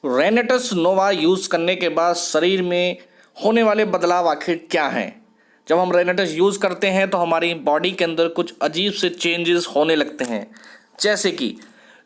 रेनेटस नोवा use करने के बाद शरीर में होने वाले बदलाव आखिर क्या हैं। जब हम रेनेटस यूज़ करते हैं तो हमारी बॉडी के अंदर कुछ अजीब से चेंजेस होने लगते हैं, जैसे कि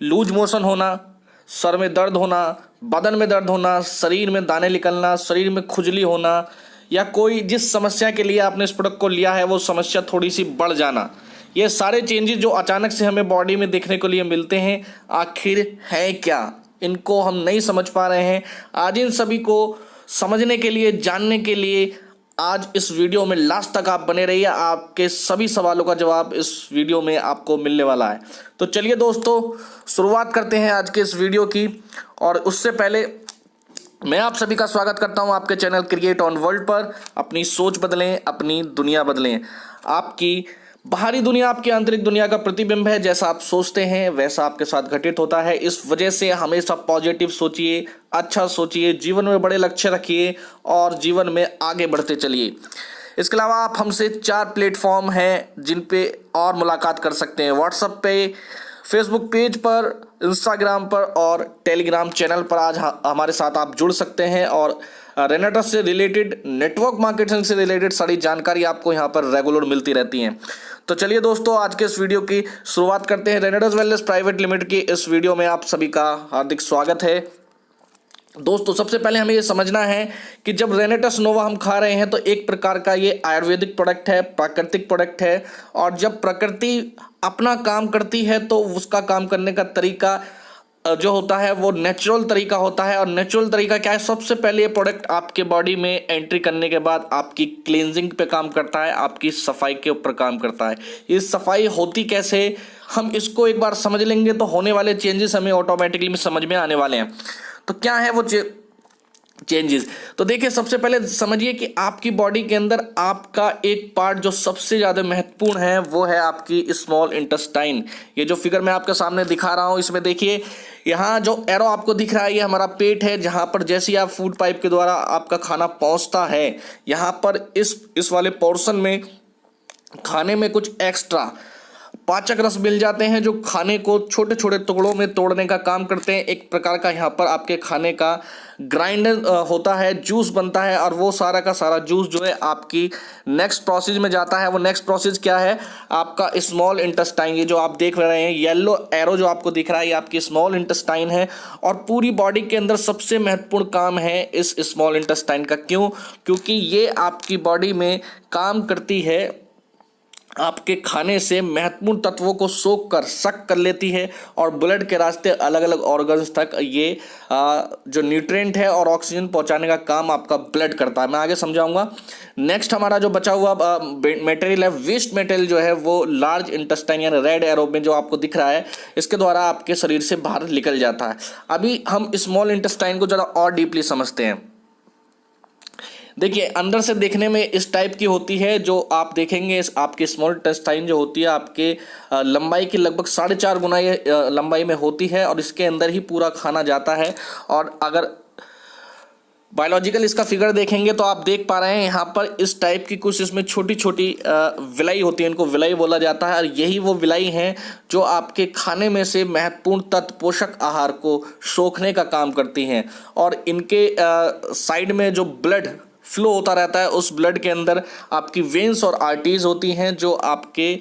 लूज मोशन होना, सर में दर्द होना, बदन में दर्द होना, शरीर में दाने निकलना, शरीर में खुजली होना, या कोई जिस समस्या के लिए आपने इस प्रोडक्ट को लिया है वो समस्या थोड़ी सी बढ़ जाना। ये सारे चेंजेस जो अचानक से हमें बॉडी में देखने को लिए मिलते हैं, आखिर है क्या, इनको हम नहीं समझ पा रहे हैं। आज इन सभी को समझने के लिए, जानने के लिए आज इस वीडियो में लास्ट तक आप बने रहिए। आपके सभी सवालों का जवाब इस वीडियो में आपको मिलने वाला है। तो चलिए दोस्तों, शुरुआत करते हैं आज के इस वीडियो की। और उससे पहले मैं आप सभी का स्वागत करता हूं आपके चैनल क्रिएट ऑन वर्ल्ड पर। अपनी सोच बदलें, अपनी दुनिया बदलें। आपकी बाहरी दुनिया आपकी आंतरिक दुनिया का प्रतिबिंब है। जैसा आप सोचते हैं वैसा आपके साथ घटित होता है। इस वजह से हमेशा पॉजिटिव सोचिए, अच्छा सोचिए, जीवन में बड़े लक्ष्य रखिए और जीवन में आगे बढ़ते चलिए। इसके अलावा आप हमसे 4 प्लेटफॉर्म हैं जिन पे और मुलाकात कर सकते हैं। व्हाट्सएप पे, फेसबुक पेज पर, इंस्टाग्राम पर और टेलीग्राम चैनल पर आज हमारे साथ आप जुड़ सकते हैं और रेनेटस से रिलेटेड, नेटवर्क मार्केटिंग से रिलेटेड सारी जानकारी आपको यहाँ पर रेगुलर मिलती रहती हैं। तो चलिए दोस्तों, आज के इस वीडियो की शुरुआत करते हैं। रेनेटस वेलनेस प्राइवेट लिमिटेड की इस वीडियो में आप सभी का हार्दिक स्वागत है। दोस्तों, सबसे पहले हमें ये समझना है कि जब रेनेटस नोवा हम खा रहे हैं तो एक प्रकार का ये आयुर्वेदिक प्रोडक्ट है, प्राकृतिक प्रोडक्ट है। और जब प्रकृति अपना काम करती है तो उसका काम करने का तरीका जो होता है वो नेचुरल तरीका होता है। और नेचुरल तरीका क्या है? सबसे पहले ये प्रोडक्ट आपके बॉडी में एंट्री करने के बाद आपकी क्लींजिंग पे काम करता है, आपकी सफाई के ऊपर काम करता है। ये सफाई होती कैसे, हम इसको एक बार समझ लेंगे तो होने वाले चेंजेस हमें ऑटोमेटिकली समझ में आने वाले हैं। तो क्या है वो चेंजेस? तो देखिए, सबसे पहले समझिए कि आपकी बॉडी के अंदर आपका एक पार्ट जो सबसे ज़्यादा महत्वपूर्ण है वो है आपकी स्मॉल इंटेस्टाइन। ये जो फिगर मैं आपके सामने दिखा रहा हूँ, इसमें देखिए यहाँ जो एरो आपको दिख रहा है ये हमारा पेट है, जहाँ पर जैसे ही आप फूड पाइप के द्वारा आपका खाना पहुँचता है, यहाँ पर इस वाले पोर्शन में खाने में कुछ एक्स्ट्रा पाचक रस मिल जाते हैं जो खाने को छोटे छोटे टुकड़ों में तोड़ने का काम करते हैं। एक प्रकार का यहाँ पर आपके खाने का ग्राइंडर होता है, जूस बनता है और वो सारा का सारा जूस जो है आपकी नेक्स्ट प्रोसेस में जाता है। वो नेक्स्ट प्रोसेस क्या है? आपका स्मॉल इंटेस्टाइन। ये जो आप देख रहे हैं येलो एरो जो आपको दिख रहा है, ये आपकी स्मॉल इंटेस्टाइन है। और पूरी बॉडी के अंदर सबसे महत्वपूर्ण काम है इस स्मॉल इंटेस्टाइन का। क्यों? क्योंकि ये आपकी बॉडी में काम करती है, आपके खाने से महत्वपूर्ण तत्वों को सोख कर सक कर लेती है और ब्लड के रास्ते अलग अलग ऑर्गन्स तक ये जो न्यूट्रिएंट है और ऑक्सीजन पहुंचाने का काम आपका ब्लड करता है। मैं आगे समझाऊंगा। नेक्स्ट हमारा जो बचा हुआ मटेरियल है, वेस्ट मटेरियल जो है वो लार्ज इंटेस्टाइन यानी रेड एरो में जो आपको दिख रहा है, इसके द्वारा आपके शरीर से बाहर निकल जाता है। अभी हम स्मॉल इंटेस्टाइन को ज़रा और डीपली समझते हैं। देखिए, अंदर से देखने में इस टाइप की होती है। जो आप देखेंगे आपकी स्मॉल इंटेस्टाइन जो होती है आपके लंबाई की लगभग 4.5 गुना ये लंबाई में होती है और इसके अंदर ही पूरा खाना जाता है। और अगर बायोलॉजिकल इसका फिगर देखेंगे तो आप देख पा रहे हैं यहाँ पर इस टाइप की कुछ इसमें छोटी छोटी विलाई होती है, इनको विलाई बोला जाता है। और यही वो विलाई हैं जो आपके खाने में से महत्वपूर्ण तत्व, पोषक आहार को सोखने का काम करती हैं। और इनके साइड में जो ब्लड फ्लो होता रहता है, उस ब्लड के अंदर आपकी वेन्स और आर्टरीज होती हैं जो आपके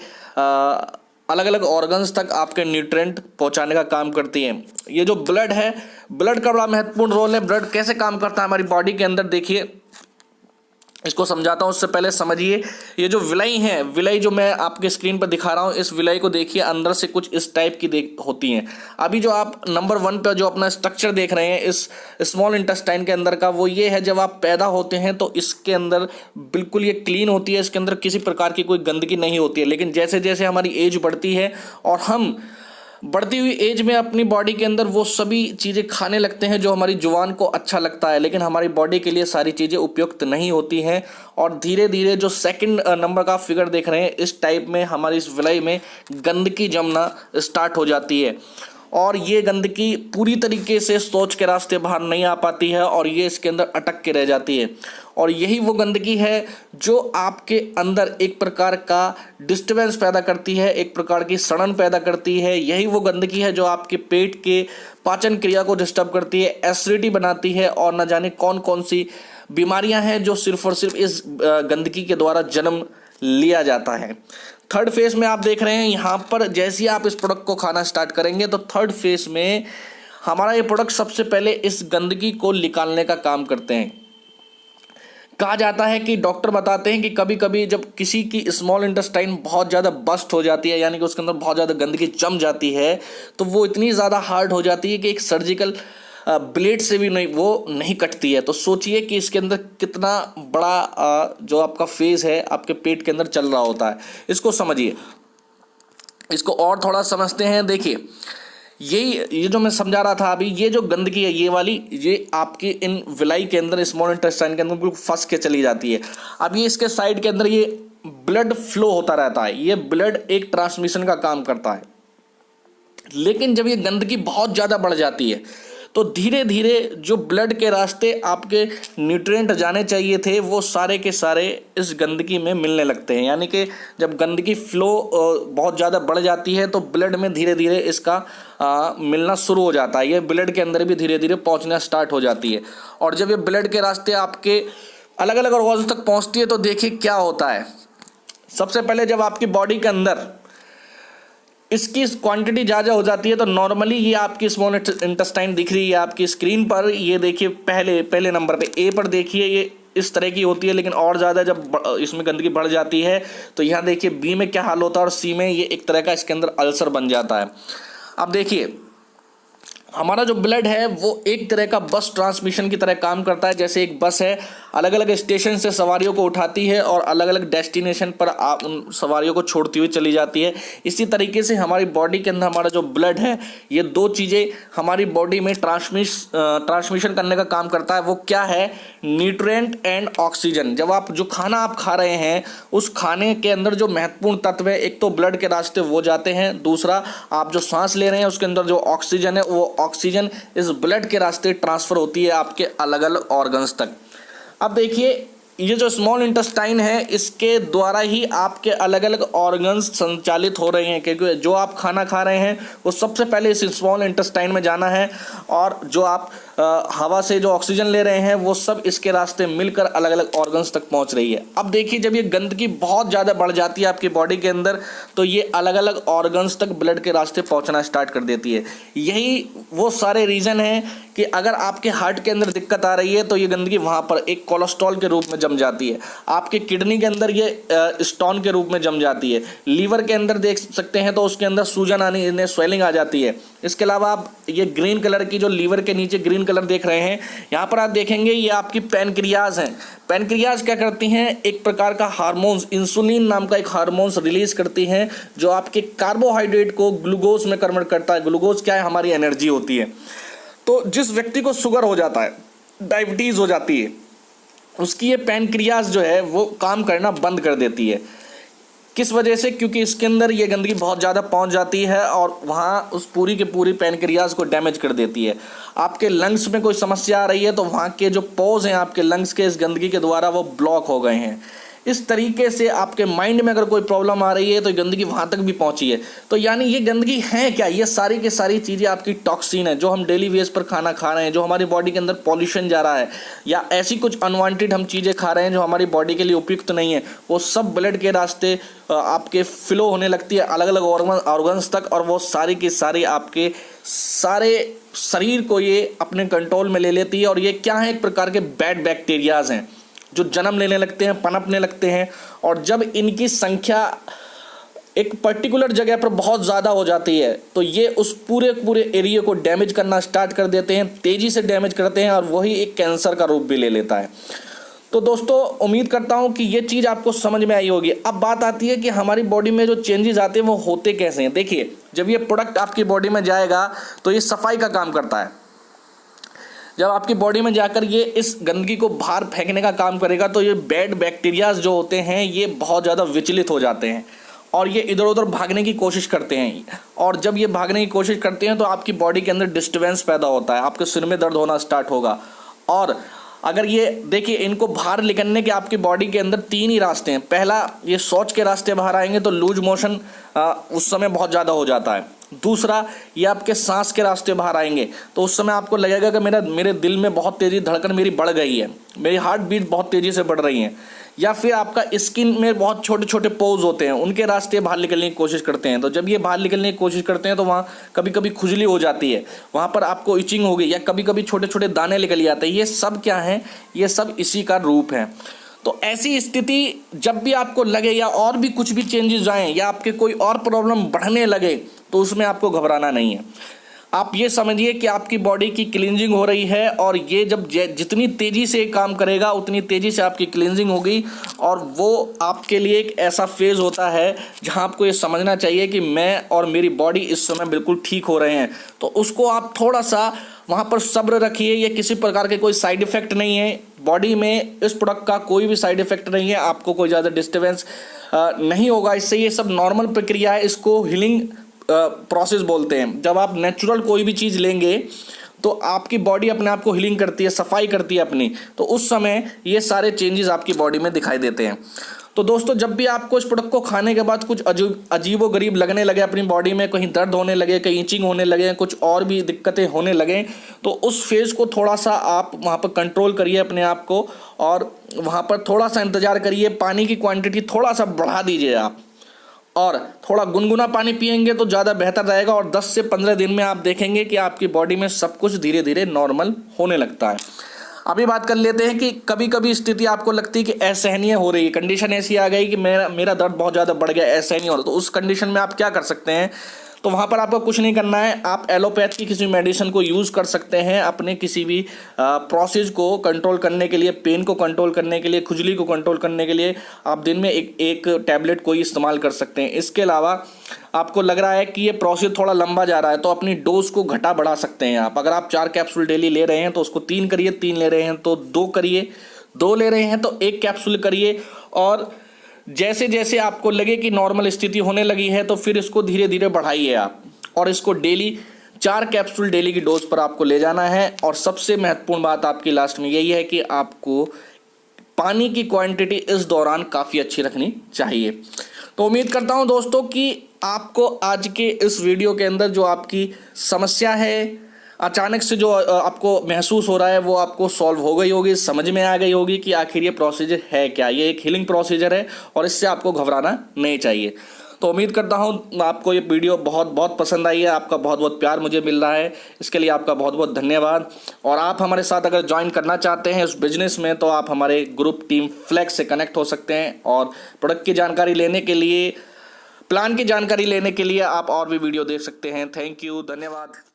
अलग अलग ऑर्गन्स तक आपके न्यूट्रिएंट पहुंचाने का काम करती हैं। ये जो ब्लड है, ब्लड का बड़ा महत्वपूर्ण रोल है। ब्लड कैसे काम करता है हमारी बॉडी के अंदर, देखिए इसको समझाता हूँ। उससे पहले समझिए, ये जो विलाई है, विलाई जो मैं आपके स्क्रीन पर दिखा रहा हूँ, इस विलाई को देखिए, अंदर से कुछ इस टाइप की होती हैं। अभी जो आप नंबर 1 पर जो अपना स्ट्रक्चर देख रहे हैं इस स्मॉल इंटेस्टाइन के अंदर का, वो ये है जब आप पैदा होते हैं तो इसके अंदर बिल्कुल ये क्लीन होती है, इसके अंदर किसी प्रकार की कोई गंदगी नहीं होती है। लेकिन जैसे जैसे हमारी एज बढ़ती है और हम बढ़ती हुई एज में अपनी बॉडी के अंदर वो सभी चीज़ें खाने लगते हैं जो हमारी जुबान को अच्छा लगता है, लेकिन हमारी बॉडी के लिए सारी चीज़ें उपयुक्त नहीं होती हैं। और धीरे धीरे जो सेकंड नंबर का फिगर देख रहे हैं, इस टाइप में हमारी इस विलाई में गंदगी जमना स्टार्ट हो जाती है। और ये गंदगी पूरी तरीके से सोच के रास्ते बाहर नहीं आ पाती है और ये इसके अंदर अटक के रह जाती है। और यही वो गंदगी है जो आपके अंदर एक प्रकार का डिस्टर्बेंस पैदा करती है, एक प्रकार की सड़न पैदा करती है। यही वो गंदगी है जो आपके पेट के पाचन क्रिया को डिस्टर्ब करती है, एसिडिटी बनाती है, और न जाने कौन कौन सी बीमारियां हैं जो सिर्फ और सिर्फ इस गंदगी के द्वारा जन्म लिया जाता है। थर्ड फेज में आप देख रहे हैं यहाँ पर, जैसे ही आप इस प्रोडक्ट को खाना स्टार्ट करेंगे तो थर्ड फेज में हमारा ये प्रोडक्ट सबसे पहले इस गंदगी को निकालने का काम करते हैं। कहा जाता है कि डॉक्टर बताते हैं कि कभी कभी जब किसी की स्मॉल इंटेस्टाइन बहुत ज़्यादा बस्ट हो जाती है, यानी कि उसके अंदर बहुत ज़्यादा गंदगी जम जाती है, तो वो इतनी ज़्यादा हार्ड हो जाती है कि एक सर्जिकल ब्लेड से भी वो नहीं कटती है। तो सोचिए कि इसके अंदर कितना बड़ा जो आपका फेज है आपके पेट के अंदर चल रहा होता है। इसको समझिए, इसको और थोड़ा समझते हैं। देखिए, ये जो मैं समझा रहा था अभी, ये जो गंदगी है ये वाली, ये आपकी इन विलाई के अंदर, स्मॉल इंटेस्टाइन के अंदर बिल्कुल फंस के चली जाती है। अब ये इसके साइड के अंदर ये ब्लड फ्लो होता रहता है, ये ब्लड एक ट्रांसमिशन का काम करता है। लेकिन जब ये गंदगी बहुत ज़्यादा बढ़ जाती है तो धीरे धीरे जो ब्लड के रास्ते आपके न्यूट्रिएंट जाने चाहिए थे वो सारे के सारे इस गंदगी में मिलने लगते हैं। यानी कि जब गंदगी फ्लो बहुत ज़्यादा बढ़ जाती है तो ब्लड में धीरे धीरे इसका मिलना शुरू हो जाता है, ये ब्लड के अंदर भी धीरे धीरे पहुंचना स्टार्ट हो जाती है। और जब ये ब्लड के रास्ते आपके अलग अलग ऑर्गन्स तक पहुंचती है तो देखिए क्या होता है। सबसे पहले जब आपकी बॉडी के अंदर इसकी क्वांटिटी ज़्यादा हो जाती है तो नॉर्मली ये आपकी स्मॉल इंटेस्टाइन दिख रही है आपकी स्क्रीन पर, ये देखिए पहले नंबर पे ए पर देखिए ये इस तरह की होती है। लेकिन और ज़्यादा जब इसमें गंदगी बढ़ जाती है तो यहाँ देखिए बी में क्या हाल होता है और सी में ये एक तरह का इसके अंदर अल्सर बन जाता है। अब देखिए हमारा जो ब्लड है वो एक तरह का बस ट्रांसमिशन की तरह काम करता है। जैसे एक बस है, अलग अलग स्टेशन से सवारियों को उठाती है और अलग अलग डेस्टिनेशन पर उन सवारियों को छोड़ती हुई चली जाती है। इसी तरीके से हमारी बॉडी के अंदर हमारा जो ब्लड है, ये दो चीज़ें हमारी बॉडी में ट्रांसमिशन करने का काम करता है। वो क्या है? Nutrient and oxygen. जब आप जो खाना आप खा रहे हैं उस खाने के अंदर जो महत्वपूर्ण तत्व है, एक तो ब्लड के रास्ते वो जाते हैं, दूसरा आप जो सांस ले रहे हैं उसके अंदर जो ऑक्सीजन है वो ऑक्सीजन इस ब्लड के रास्ते ट्रांसफर होती है आपके अलग अलग ऑर्गन्स तक। अब देखिए ये जो स्मॉल इंटेस्टाइन है इसके द्वारा ही आपके अलग अलग ऑर्गन्स संचालित हो रहे हैं, क्योंकि जो आप खाना खा रहे हैं वो सबसे पहले इस स्मॉल इंटेस्टाइन में जाना है और जो आप हवा से जो ऑक्सीजन ले रहे हैं वो सब इसके रास्ते मिलकर अलग अलग ऑर्गन्स तक पहुंच रही है। अब देखिए जब ये गंदगी बहुत ज़्यादा बढ़ जाती है आपकी बॉडी के अंदर तो ये अलग अलग ऑर्गन्स तक ब्लड के रास्ते पहुंचना स्टार्ट कर देती है। यही वो सारे रीज़न हैं कि अगर आपके हार्ट के अंदर दिक्कत आ रही है तो ये गंदगी वहाँ पर एक कोलेस्ट्रॉल के रूप में जम जाती है, आपके किडनी के अंदर ये स्टोन के रूप में जम जाती है, लीवर के अंदर देख सकते हैं तो उसके अंदर सूजन आने स्वेलिंग आ जाती है। इसके अलावा आप ये ग्रीन कलर की जो लीवर के नीचे ग्रीन कलर देख रहे हैं, यहाँ पर आप देखेंगे ये आपकी पैनक्रियाज हैं। पैनक्रियाज क्या करती हैं? एक प्रकार का हार्मोन्स, इंसुलिन नाम का एक हार्मोन्स रिलीज करती हैं जो आपके कार्बोहाइड्रेट को ग्लूकोज में कन्वर्ट करता है। ग्लूकोज क्या है? हमारी एनर्जी होती है। तो जिस व्यक्ति को शुगर हो जाता है, डायबिटीज़ हो जाती है, उसकी ये पैनक्रियाज जो है वो काम करना बंद कर देती है। किस वजह से? क्योंकि इसके अंदर ये गंदगी बहुत ज़्यादा पहुंच जाती है और वहाँ उस पूरी के पूरी पैनक्रियाज को डैमेज कर देती है। आपके लंग्स में कोई समस्या आ रही है तो वहाँ के जो पोर्स हैं आपके लंग्स के इस गंदगी के द्वारा वो ब्लॉक हो गए हैं। इस तरीके से आपके माइंड में अगर कोई प्रॉब्लम आ रही है तो गंदगी वहाँ तक भी पहुँची है। तो यानी ये गंदगी है क्या? ये सारी की सारी चीज़ें आपकी टॉक्सिन है जो हम डेली बेस पर खाना खा रहे हैं, जो हमारी बॉडी के अंदर पॉल्यूशन जा रहा है या ऐसी कुछ अनवांटेड हम चीज़ें खा रहे हैं जो हमारी बॉडी के लिए उपयुक्त नहीं है, वो सब ब्लड के रास्ते आपके फ्लो होने लगती है अलग अलग ऑर्गन्स तक और वो सारी की सारी आपके सारे शरीर को ये अपने कंट्रोल में ले लेती है। और ये क्या है? एक प्रकार के बैड बैक्टीरियाज हैं जो जन्म लेने लगते हैं, पनपने लगते हैं और जब इनकी संख्या एक पर्टिकुलर जगह पर बहुत ज़्यादा हो जाती है तो ये उस पूरे एरिया को डैमेज करना स्टार्ट कर देते हैं, तेज़ी से डैमेज करते हैं और वही एक कैंसर का रूप भी ले लेता है। तो दोस्तों उम्मीद करता हूँ कि ये चीज़ आपको समझ में आई होगी। अब बात आती है कि हमारी बॉडी में जो चेंजेस आते हैं वो होते कैसे हैं। देखिए जब ये प्रोडक्ट आपकी बॉडी में जाएगा तो ये सफाई का काम करता है। जब आपकी बॉडी में जाकर ये इस गंदगी को बाहर फेंकने का काम करेगा तो ये बैड बैक्टीरियाज जो होते हैं ये बहुत ज़्यादा विचलित हो जाते हैं और ये इधर उधर भागने की कोशिश करते हैं। और जब ये भागने की कोशिश करते हैं तो आपकी बॉडी के अंदर डिस्टर्बेंस पैदा होता है, आपके सिर में दर्द होना स्टार्ट होगा और अगर ये देखिए, इनको बाहर निकलने के आपकी बॉडी के अंदर 3 ही रास्ते हैं। पहला, ये शौच के रास्ते बाहर आएंगे तो लूज मोशन उस समय बहुत ज़्यादा हो जाता है। दूसरा, ये आपके सांस के रास्ते बाहर आएंगे तो उस समय आपको लगेगा कि मेरे दिल में बहुत तेज़ी धड़कन मेरी बढ़ गई है, मेरी हार्ट बीट बहुत तेज़ी से बढ़ रही है। या फिर आपका स्किन में बहुत छोटे छोटे पोज होते हैं, उनके रास्ते बाहर निकलने की कोशिश करते हैं। तो जब ये बाहर निकलने की कोशिश करते हैं तो वहाँ कभी कभी खुजली हो जाती है, वहाँ पर आपको इचिंग होगी, या कभी कभी छोटे छोटे दाने निकल जाते हैं। ये सब क्या है? ये सब इसी का रूप है। तो ऐसी स्थिति जब भी आपको लगे या और भी कुछ भी चेंजेस आएँ या आपके कोई और प्रॉब्लम बढ़ने लगे तो उसमें आपको घबराना नहीं है। आप ये समझिए कि आपकी बॉडी की क्लींजिंग हो रही है, और ये जब जितनी तेज़ी से काम करेगा उतनी तेज़ी से आपकी क्लींजिंग होगी। और वो आपके लिए एक ऐसा फेज़ होता है जहां आपको ये समझना चाहिए कि मैं और मेरी बॉडी इस समय बिल्कुल ठीक हो रहे हैं। तो उसको आप थोड़ा सा वहाँ पर सब्र रखिए। ये किसी प्रकार के कोई साइड इफ़ेक्ट नहीं है, बॉडी में इस प्रोडक्ट का कोई भी साइड इफ़ेक्ट नहीं है, आपको कोई ज़्यादा डिस्टर्बेंस नहीं होगा इससे। ये सब नॉर्मल प्रक्रिया है, इसको हीलिंग प्रोसेस बोलते हैं। जब आप नेचुरल कोई भी चीज़ लेंगे तो आपकी बॉडी अपने आप को हीलिंग करती है, सफाई करती है अपनी, तो उस समय ये सारे चेंजेस आपकी बॉडी में दिखाई देते हैं। तो दोस्तों, जब भी आपको इस प्रोडक्ट को खाने के बाद कुछ अजीबो गरीब लगने लगे अपनी बॉडी में, कहीं दर्द होने लगे, कहीं इचिंग होने लगे, कुछ और भी दिक्कतें होने लगे, तो उस फेज़ को थोड़ा सा आप वहाँ पर कंट्रोल करिए अपने आप को, और वहाँ पर थोड़ा सा इंतज़ार करिए। पानी की क्वांटिटी थोड़ा सा बढ़ा दीजिए आप, और थोड़ा गुनगुना पानी पिएंगे तो ज़्यादा बेहतर रहेगा। और 10 से 15 दिन में आप देखेंगे कि आपकी बॉडी में सब कुछ धीरे धीरे नॉर्मल होने लगता है। अभी बात कर लेते हैं कि कभी कभी स्थिति आपको लगती है कि असहनीय हो रही है, कंडीशन ऐसी आ गई कि मेरा दर्द बहुत ज़्यादा बढ़ गया, असहनीय हो रहा है। तो उस कंडीशन में आप क्या कर सकते हैं? तो वहाँ पर आपको कुछ नहीं करना है, आप एलोपैथ की किसी मेडिसिन को यूज़ कर सकते हैं अपने किसी भी प्रोसेस को कंट्रोल करने के लिए, पेन को कंट्रोल करने के लिए, खुजली को कंट्रोल करने के लिए आप दिन में एक टैबलेट को इस्तेमाल कर सकते हैं। इसके अलावा आपको लग रहा है कि ये प्रोसेस थोड़ा लंबा जा रहा है तो अपनी डोज को घटा बढ़ा सकते हैं आप। अगर आप 4 कैप्सूल डेली ले रहे हैं तो उसको 3 करिए, 3 ले रहे हैं तो 2 करिए, 2 ले रहे हैं तो 1 कैप्सूल करिए। और जैसे जैसे आपको लगे कि नॉर्मल स्थिति होने लगी है तो फिर इसको धीरे धीरे बढ़ाइए आप, और इसको डेली 4 कैप्सूल डेली की डोज पर आपको ले जाना है। और सबसे महत्वपूर्ण बात आपकी लास्ट में यही है कि आपको पानी की क्वांटिटी इस दौरान काफ़ी अच्छी रखनी चाहिए। तो उम्मीद करता हूं दोस्तों कि आपको आज के इस वीडियो के अंदर जो आपकी समस्या है, अचानक से जो आपको महसूस हो रहा है, वो आपको सॉल्व हो गई होगी, समझ में आ गई होगी कि आखिर ये प्रोसीजर है क्या। ये एक हीलिंग प्रोसीजर है और इससे आपको घबराना नहीं चाहिए। तो उम्मीद करता हूँ आपको ये वीडियो बहुत बहुत पसंद आई है, आपका बहुत बहुत प्यार मुझे मिल रहा है, इसके लिए आपका बहुत बहुत धन्यवाद। और आप हमारे साथ अगर ज्वाइन करना चाहते हैं इस बिजनेस में तो आप हमारे ग्रुप टीम फ्लेक्स से कनेक्ट हो सकते हैं। और प्रोडक्ट की जानकारी लेने के लिए, प्लान की जानकारी लेने के लिए आप और भी वीडियो देख सकते हैं। थैंक यू, धन्यवाद।